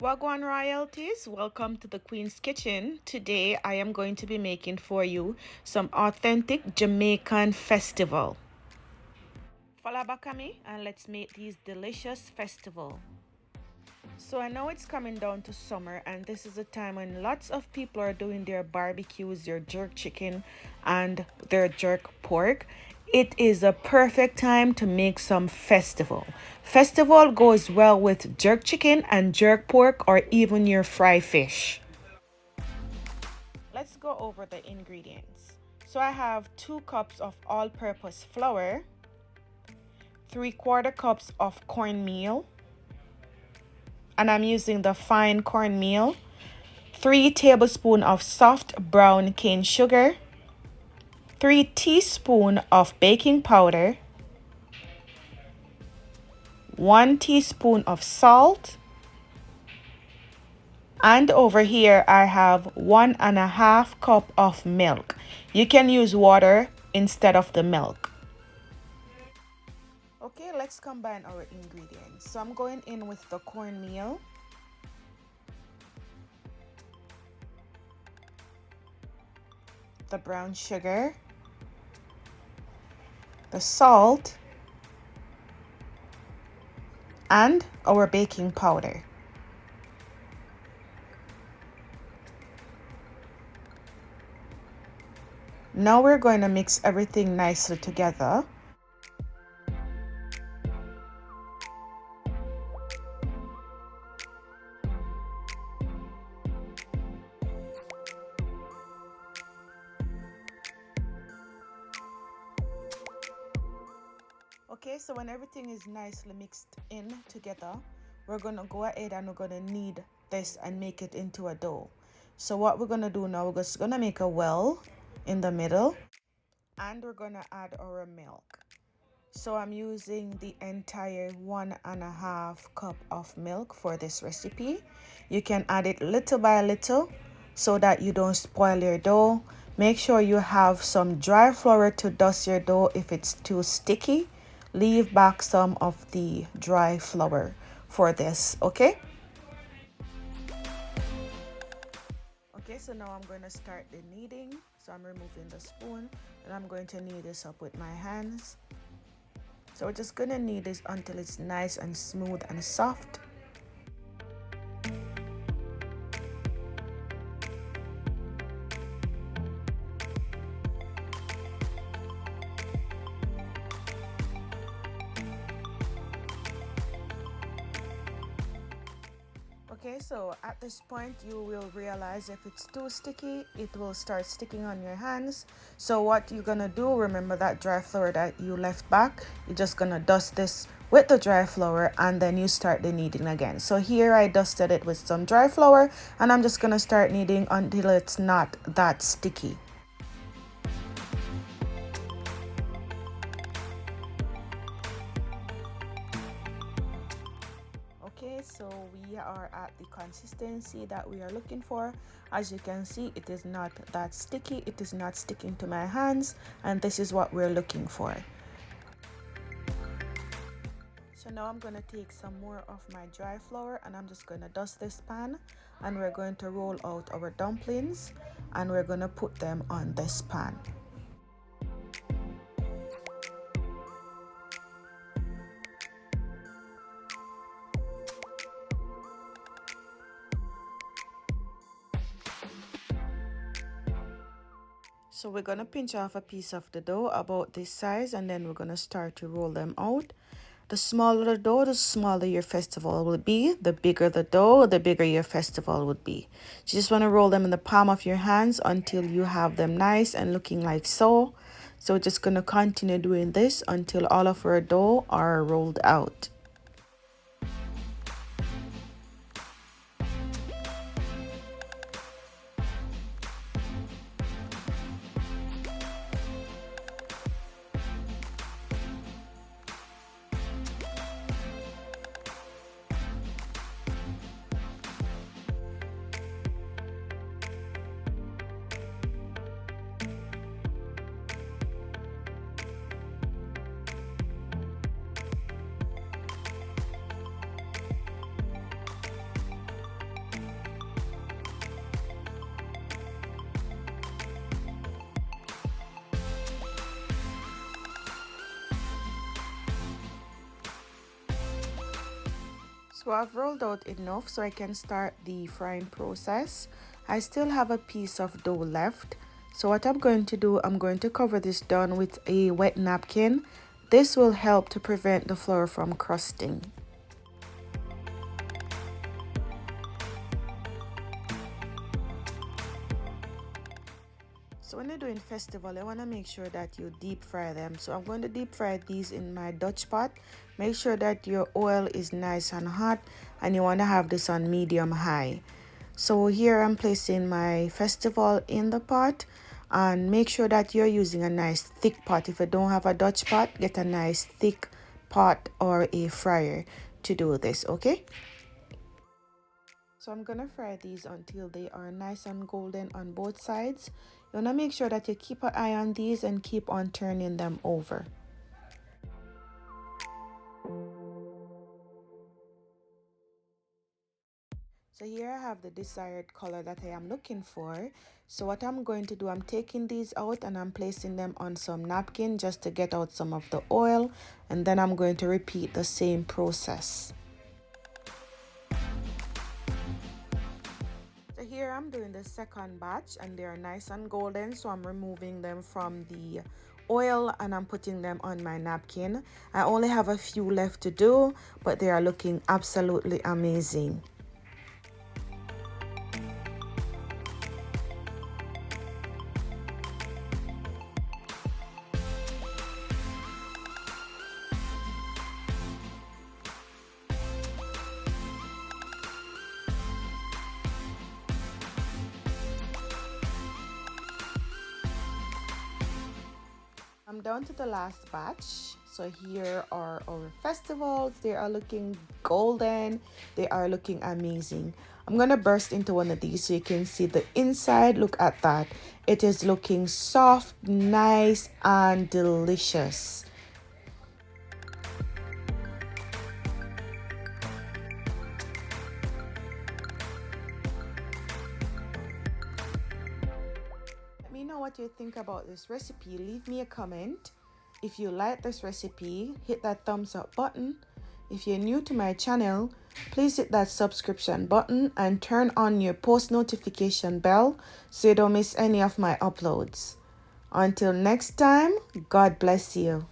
Wagwan royalties, welcome to the Queen's Kitchen. Today I am going to be making for you some authentic Jamaican festival. Follow back at me and let's make these delicious festival. So I know it's coming down to summer and this is a time when lots of people are doing their barbecues, their jerk chicken and their jerk pork. It is a perfect time to make some festival. Festival goes well with jerk chicken and jerk pork or even your fry fish. Let's go over the ingredients. So I have 2 cups of all-purpose flour, 3/4 cups of cornmeal, and I'm using the fine cornmeal, 3 tablespoons of soft brown cane sugar, 3 teaspoons of baking powder, 1 teaspoon of salt, and over here I have 1.5 cup of milk. You can use water instead of the milk. Okay, let's combine our ingredients. So I'm going in with the cornmeal, the brown sugar, the salt, and our baking powder. Now we're going to mix everything nicely together. Okay, so when everything is nicely mixed in together, we're gonna go ahead and we're gonna knead this and make it into a dough. So what we're gonna do now, we're just gonna make a well in the middle and we're gonna add our milk. So I'm using the entire 1.5 cup of milk for this recipe. You can add it little by little so that you don't spoil your dough. Make sure you have some dry flour to dust your dough if it's too sticky. Leave back some of the dry flour for this, okay? Okay, so now I'm going to start the kneading. So I'm removing the spoon and I'm going to knead this up with my hands. So we're just gonna knead this until it's nice and smooth and soft. Okay, so at this point you will realize if it's too sticky, it will start sticking on your hands. So what you're gonna do, remember that dry flour that you left back, you're just gonna dust this with the dry flour and then you start the kneading again. So here I dusted it with some dry flour and I'm just gonna start kneading until it's not that sticky. Okay, so we are at the consistency that we are looking for. As you can see, it is not that sticky, it is not sticking to my hands, and this is what we're looking for. So now I'm going to take some more of my dry flour and I'm just going to dust this pan and we're going to roll out our dumplings and we're going to put them on this pan. So we're going to pinch off a piece of the dough about this size and then we're going to start to roll them out. The smaller the dough, the smaller your festival will be. The bigger the dough, the bigger your festival would be. So you just want to roll them in the palm of your hands until you have them nice and looking like so. So we're just going to continue doing this until all of our dough are rolled out. So I've rolled out enough so I can start the frying process. I still have a piece of dough left. So what I'm going to do, I'm going to cover this down with a wet napkin. This will help to prevent the flour from crusting. So when you're doing festival, I want to make sure that you deep fry them. So I'm going to deep fry these in my Dutch pot. Make sure that your oil is nice and hot, and you want to have this on medium high. So here I'm placing my festival in the pot, and make sure that you're using a nice thick pot. If you don't have a Dutch pot, get a nice thick pot or a fryer to do this, okay? So I'm gonna fry these until they are nice and golden on both sides. You wanna make sure that you keep an eye on these and keep on turning them over. So here I have the desired color that I am looking for. So what I'm going to do, I'm taking these out and I'm placing them on some napkin just to get out some of the oil, and then I'm going to repeat the same process. So here I'm doing the second batch and they are nice and golden, so I'm removing them from the oil and I'm putting them on my napkin. I only have a few left to do, but they are looking absolutely amazing. I'm down to the last batch. So here are our festivals. They are looking golden. They are looking amazing. I'm gonna burst into one of these so you can see the inside. Look at that. It is looking soft, nice, and delicious. Let me know what you think about this recipe. Leave me a comment. If you like this recipe, hit that thumbs up button. If you're new to my channel, please hit that subscription button and turn on your post notification bell so you don't miss any of my uploads. Until next time, God bless you.